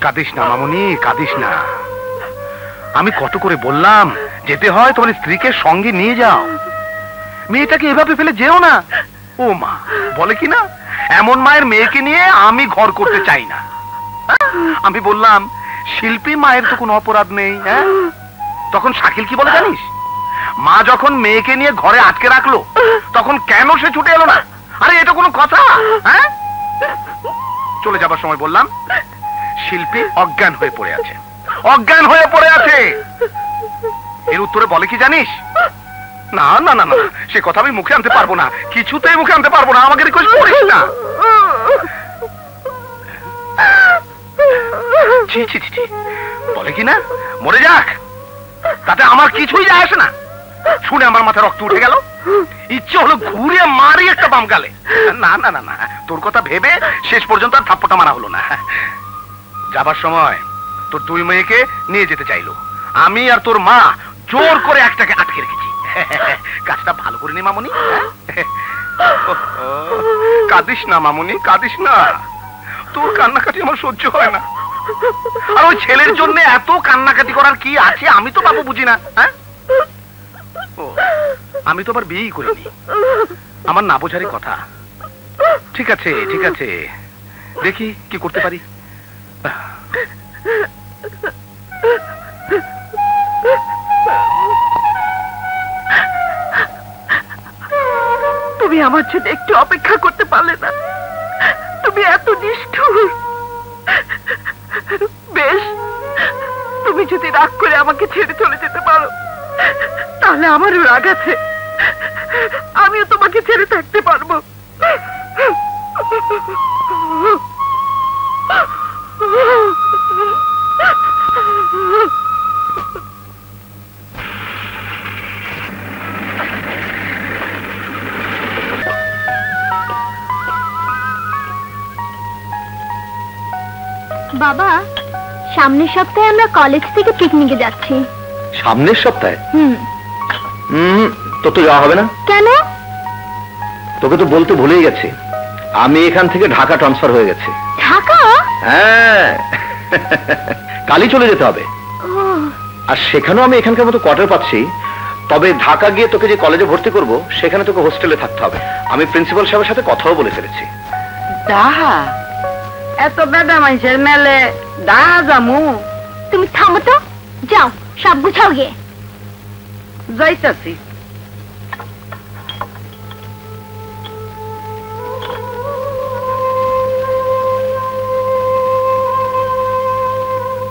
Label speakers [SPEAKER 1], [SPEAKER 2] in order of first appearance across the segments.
[SPEAKER 1] কাঁদিস না মামুনি, কাঁদিস না। আমি কত করে বললাম যেতে হয় তোমার স্ত্রীকে সঙ্গে নিয়ে যাও, মেয়েটাকে এভাবে ফেলে যেও না। ও মা বলে কি না, এমন মায়ের মেয়েকে নিয়ে আমি ঘর করতে চাই না। আমি বললাম শিল্পী মায়ের তো কোনো অপরাধ নেই। হ্যাঁ, তখন শাকিল কি বলে জানিস, মা যখন মেয়েকে নিয়ে ঘরে আটকে রাখলো তখন কেন সে ছুটে এলো না? আরে এটা কোনো কথা? হ্যাঁ, চলে যাবার সময় বললাম শিল্পী অজ্ঞান হয়ে পড়ে আছে, অজ্ঞান হয়ে পড়ে আছে। এর উত্তরে বলে কি জানিস, না না না না, সে কথা আমি মুখে আনতে পারবো না, কিছুতেই মুখে আনতে পারবো না, আমাকে রিকোয়েস্ট করিস না। বলে কি না মরে যাক, তাতে আমার কিছুই যায় আসে না। শুনে আমার মাথায় রক্ত উঠে গেল, ইচ্ছে হলো ঘুরে মারি একটা বাম গালে। না না না না, তোর কথা ভেবে শেষ পর্যন্ত আর থাপ্পটা মারা হলো না। যাবার সময় তোর দুই মেয়েকে নিয়ে যেতে চাইলো, আমি আর তোর মা জোর করে একটাকে আটকে রেখেছি। কাজটা ভালো করিনি মামুনি? কাঁদিস না মামুনি, কাঁদিস না, তোর কান্নাকাটি আমার সহ্য হয় না। আর ওই ছেলের জন্য এত কান্নাকাটি করার কি আছে আমি তো বাবু বুঝি না। হ্যাঁ, আমি তো আবার বিয়েই করিনি, আমার না বোঝারই কথা। ঠিক আছে ঠিক আছে, দেখি কি করতে পারি।
[SPEAKER 2] তুমি আমার জন্য একটু অপেক্ষা করতে পারলে না? তুমি এত নিষ্ঠুর। বেশ, তুমি যদি রাগ করে আমাকে ছেড়ে চলে যেতে পারো তাহলে আমারও রাগ আছে, আমিও তোমাকে ছেড়ে থাকতে পারবো।
[SPEAKER 3] বাবা, সামনের সপ্তাহে আমরা কলেজ থেকে পিকনিকে যাচ্ছি।
[SPEAKER 1] সামনের সপ্তাহে? তো যাওয়া হবে না।
[SPEAKER 3] কেন?
[SPEAKER 1] তোকে তো বলতে ভুলেই গেছি, আমি এখান থেকে ঢাকা ট্রান্সফার হয়ে গেছি।
[SPEAKER 3] ঢাকা?
[SPEAKER 1] হ্যাঁ, কালই চলে যেতে হবে। আর সেখানেও আমি এখানকার মতো কোয়ার্টার পাচ্ছি, তবে ঢাকা গিয়ে তোকে যে কলেজে ভর্তি করব সেখানে তোকে হোস্টেলে থাকতে হবে। আমি প্রিন্সিপাল সাহেবের সাথে কথাও বলে ফেলেছি।
[SPEAKER 2] দাহা, এত বেদা মানুষের মেলে দাহা জামু?
[SPEAKER 3] তুমি থামো তো, যাও সব গুছাও গিয়ে।
[SPEAKER 2] যাইতাছি।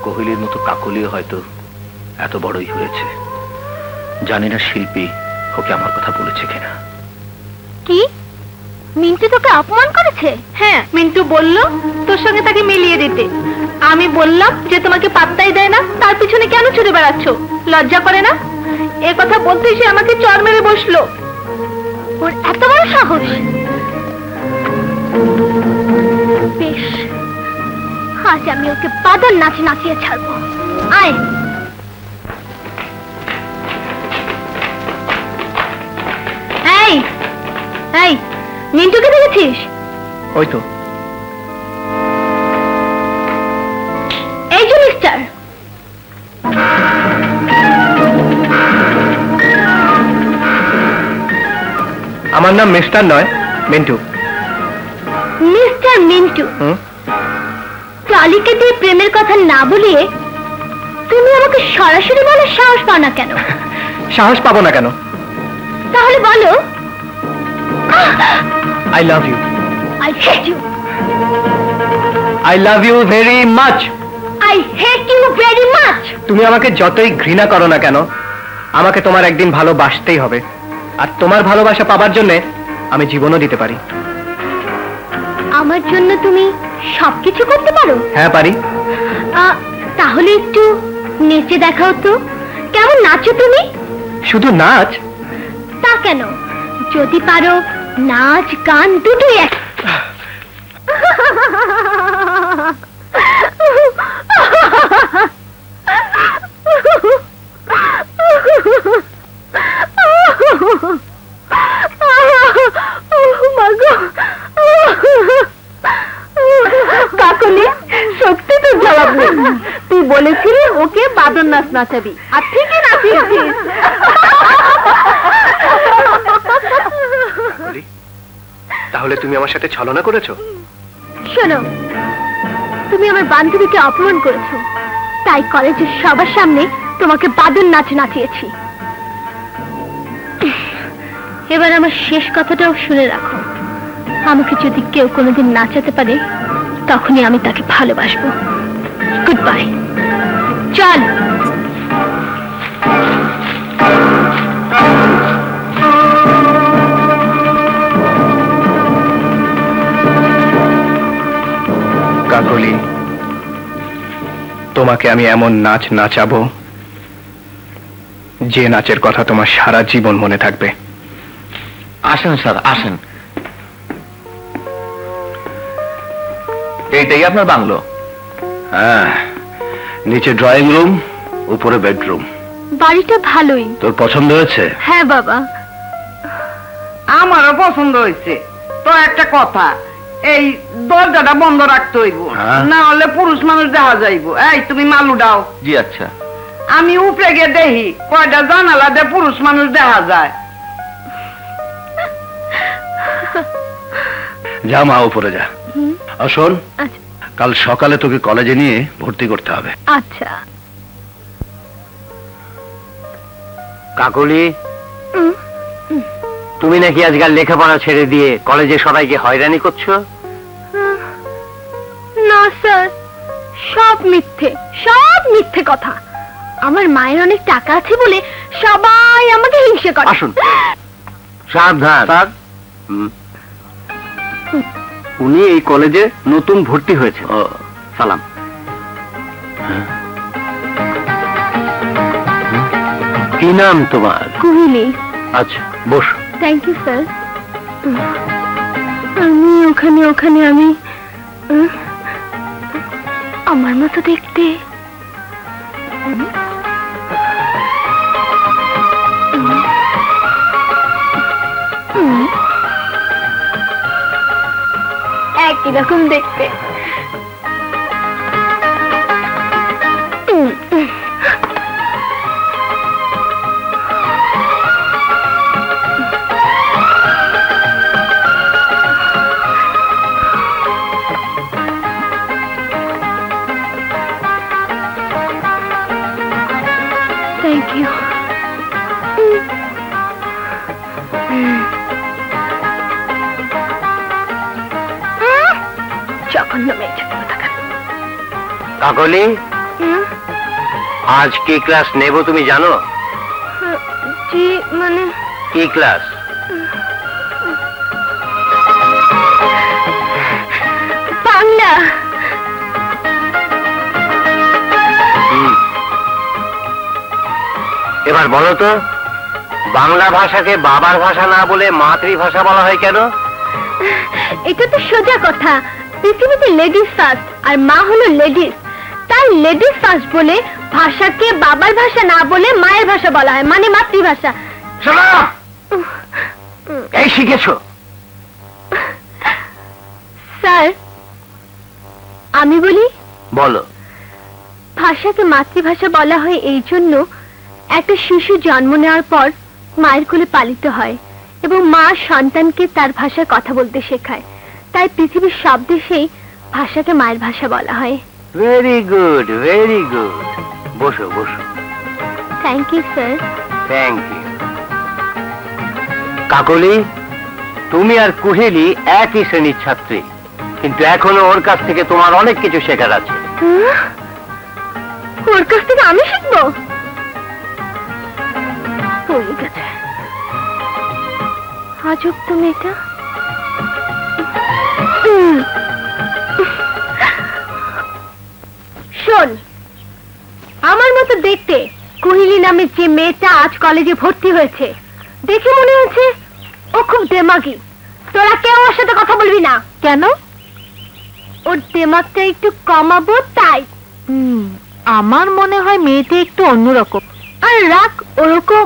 [SPEAKER 1] কোহলির মতো কাকলিও হয়তো এত বড়ই হয়েছে, জানি না শিল্পী ওকে আমার কথা বলেছে কিনা।
[SPEAKER 3] কি মিন্টু তোকে অপমান করেছে?
[SPEAKER 4] হ্যাঁ, মিন্টু বলল তোর সঙ্গে তাকে মিলিয়ে দিতে। আমি বললাম যে তোমাকে পাত্তাই দেয় না, তার পিছনে কেন ছুটে বেড়াচ্ছ? লজ্জা করে না? এ কথা বলতে সে আমাকে চড় মেরে বসলো।
[SPEAKER 3] ওর এত বড় সাহস! বেশ, আজ আমি ওকে বাদর নাচে নাচিয়ে ছাড়বো। আয়।
[SPEAKER 4] এই এই, মিন্টুকে দেখেছিস?
[SPEAKER 1] ওই তো।
[SPEAKER 3] এই যে মিস্টার,
[SPEAKER 1] আমার নাম মিস্টার নয়, মিন্টু।
[SPEAKER 3] মিস্টার মিন্টু, কালীকে দিয়ে প্রেমের কথা না বলিয়ে তুমি আমাকে সরাসরি বলার সাহস পাও না কেন?
[SPEAKER 1] সাহস পাবো না কেন?
[SPEAKER 3] তাহলে বলো।
[SPEAKER 1] I love you.
[SPEAKER 3] I hate you.
[SPEAKER 1] I love you very much.
[SPEAKER 3] I hate you very much.
[SPEAKER 1] তুমি আমাকে যতই ঘৃণা করো না কেন, আমাকে তোমার একদিন ভালোবাসতেই হবে। আর তোমার ভালোবাসা পাবার জন্য আমি জীবনও দিতে পারি।
[SPEAKER 3] আমার জন্য তুমি সবকিছু করতে পারো?
[SPEAKER 1] হ্যাঁ পারি।
[SPEAKER 3] তাহলে একটু নেচে দেখাও তো, কেমন নাচো তুমি?
[SPEAKER 1] শুধু নাচ?
[SPEAKER 3] তা কেন, যদি পারো নাচ গান দুটোই এক।
[SPEAKER 4] বলেছিলি ওকে বাদর নাচ নাচাবি, আর ঠিকই নাচিয়েছিস।
[SPEAKER 1] তাহলে তুমি আমার সাথে ছলনা করেছো?
[SPEAKER 3] শোনো, তুমি আমার বান্ধবীকে অপমান করেছো, তাই কলেজের সবার সামনে তোমাকে বাদর নাচ নাচিয়েছি। এবার আমার শেষ কথাটাও শুনে রাখো, আমাকে যদি কেউ কোনোদিন নাচাতে পারে তখনই আমি তাকে ভালোবাসবো। Good bye. চল।
[SPEAKER 1] কাকলি, তোমাকে আমি এমন নাচ নাচাবো যে নাচের কথা তোমার সারা জীবন মনে থাকবে।
[SPEAKER 5] আসেন স্যার, আসেন। এইটাই আপনার বাংলো?
[SPEAKER 1] হ্যাঁ, নিচে ড্রয়িং রুম, উপরে বেডরুম।
[SPEAKER 3] বাড়িটা ভালোই।
[SPEAKER 1] তোর পছন্দ হয়েছে?
[SPEAKER 3] হ্যাঁ বাবা,
[SPEAKER 2] আমারও পছন্দ হয়েছে। তো একটা কথা, এই দরজাটা বন্ধ রাখতে হইব, না হলে পুরুষ মানুষ দেখা যাইব। এই তুমি মালু দাও।
[SPEAKER 5] জি আচ্ছা।
[SPEAKER 2] আমি উপরে গিয়ে দেখি কয়টা জানালা দিয়ে পুরুষ মানুষ দেখা যায়।
[SPEAKER 1] যা মা, উপরে যা। শোন,
[SPEAKER 3] আচ্ছা
[SPEAKER 1] কাল সকালে তোকে কলেজে নিয়ে ভর্তি করতে হবে।
[SPEAKER 3] আচ্ছা।
[SPEAKER 5] কাকলি, তুমি নাকি আজকাল লেখাপড়া ছেড়ে দিয়ে কলেজে সবাইকে হয়রানি করছো?
[SPEAKER 3] না স্যার, সব মিথ্যে, সব মিথ্যে কথা। আমার মায়ের অনেক টাকা আছে বলে সবাই আমাকে হিংসে করে।
[SPEAKER 5] আসুন। সাবধান স্যার, উনি এই কলেজে নতুন ভর্তি হয়েছে। সালাম। কি নাম তোমার?
[SPEAKER 3] কুহিলি।
[SPEAKER 5] আচ্ছা, বসো।
[SPEAKER 3] Thank you sir. আমি ওখানে ওখানে আমি আমার মতো দেখতে। একই রকম দেখতে। Thank you. জঘন্য মেয়ে।
[SPEAKER 5] কাকলি, আজ কি ক্লাস নেব তুমি জানো?
[SPEAKER 3] জি মানে
[SPEAKER 5] কি ক্লাস?
[SPEAKER 3] বাংলা।
[SPEAKER 5] এবার বলো তো, বাংলা ভাষাকে বাবার ভাষা না বলে মাতৃভাষা বলা হয় কেন?
[SPEAKER 3] এটা তো সোজা কথা। পৃথিবীতে লেডিস ফার্স্ট, আর মা হলো লেডিস, তাই লেডিস ফার্স্ট বলে ভাষাকে বাবার ভাষা না বলে মায়ের ভাষা বলা হয়, মানে মাতৃভাষা।
[SPEAKER 5] শোনো, এই শিখেছো?
[SPEAKER 3] স্যার, আমি বলি।
[SPEAKER 5] বলো।
[SPEAKER 3] ভাষাকে মাতৃভাষা বলা হয় এই জন্য, একটা শিশু জন্ম নেওয়ার পর মায়ের কোলে পালিত হয় এবং মা সন্তানকে তার ভাষায় কথা বলতে শেখায়, তাই পৃথিবীর সব দেশেই ভাষাকে মায়ের ভাষা বলা হয়।
[SPEAKER 5] Very good, very good. বসো বসো।
[SPEAKER 3] Thank you sir.
[SPEAKER 5] Thank you. Kakali, তুমি আর কুহেলি একই শ্রেণীর ছাত্রী, কিন্তু এখনো ওর কাছ থেকে তোমার অনেক কিছু শেখার আছে।
[SPEAKER 3] ওর কাছ থেকে আমি শিখবো? ঠিক আছে। আজব তো মেয়েটা। শোন, আমার মতো দেখতে কুহিলি নামের যে মেয়েটা আজ কলেজে ভর্তি হয়েছে, দেখে মনে হচ্ছে ও খুব দেমাগী। তোরা কেউ ওর সাথে কথা বলবি না। কেন? ওর দেমাগটা একটু কমাবো তাই। আমার মনে হয় মেয়েটা একটু অন্যরকম। আর রাখ ওরকম।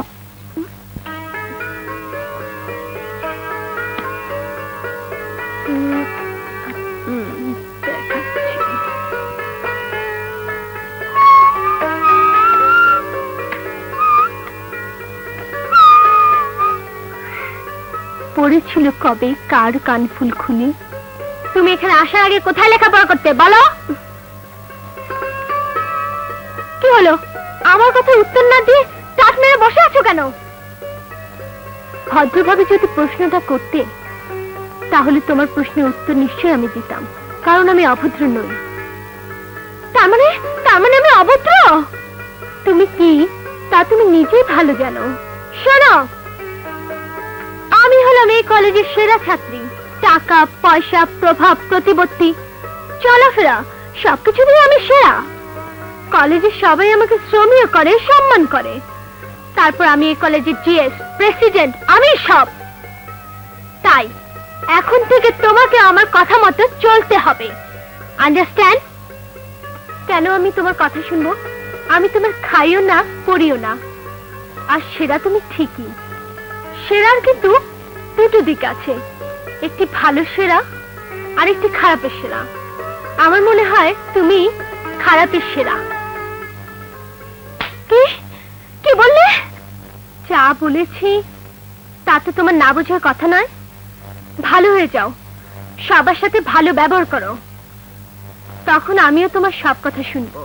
[SPEAKER 3] পড়েছিল কবে কার কানফুল খুলে? তুমি এখানে আসার আগে কোথায় লেখাপড়া করতে বলো? কি হলো, আমার কথা উত্তর না দিয়ে টাট মেরে বসে আছো কেন? ভদ্রভাবে যদি প্রশ্নটা করতে, তাহলে তোমার প্রশ্নের উত্তর নিশ্চয়ই আমি দিতাম, কারণ আমি অভদ্র নই। তার মানে আমি অভদ্র? তুমি কি তা তুমি নিজেই ভালো জানো। শোনো, আমি হলাম এই কলেজের সেরা ছাত্রী। টাকা পয়সা, প্রভাব, প্রতিপত্তি, চলাফেরা সবকিছু দিয়ে আমি সেরা। কলেজের সবাই আমাকে শ্রমীয় করে, সম্মান করে। তারপর আমি এই কলেজের জিএস, প্রেসিডেন্ট, আমি সব। তাই এখন থেকে তোমাকে আমার কথা মতো চলতে হবে, আন্ডারস্ট্যান্ড? কেন আমি তোমার কথা শুনবো? আমি তোমার খাইও না, পড়িও না। আর সেরা তুমি ঠিকই। সেরার কিন্তু দুটো দিক আছে, একটি ভালো সেরা আর একটি খারাপের সেরা। আমার মনে হয় তুমি খারাপের সেরা। কি কি বললে? যা বলেছি তাতে তোমার না বোঝার কথা নয়। ভালো হয়ে যাও, সবার সাথে ভালো ব্যবহার করো, তখন আমিও তোমার সব কথা শুনবো।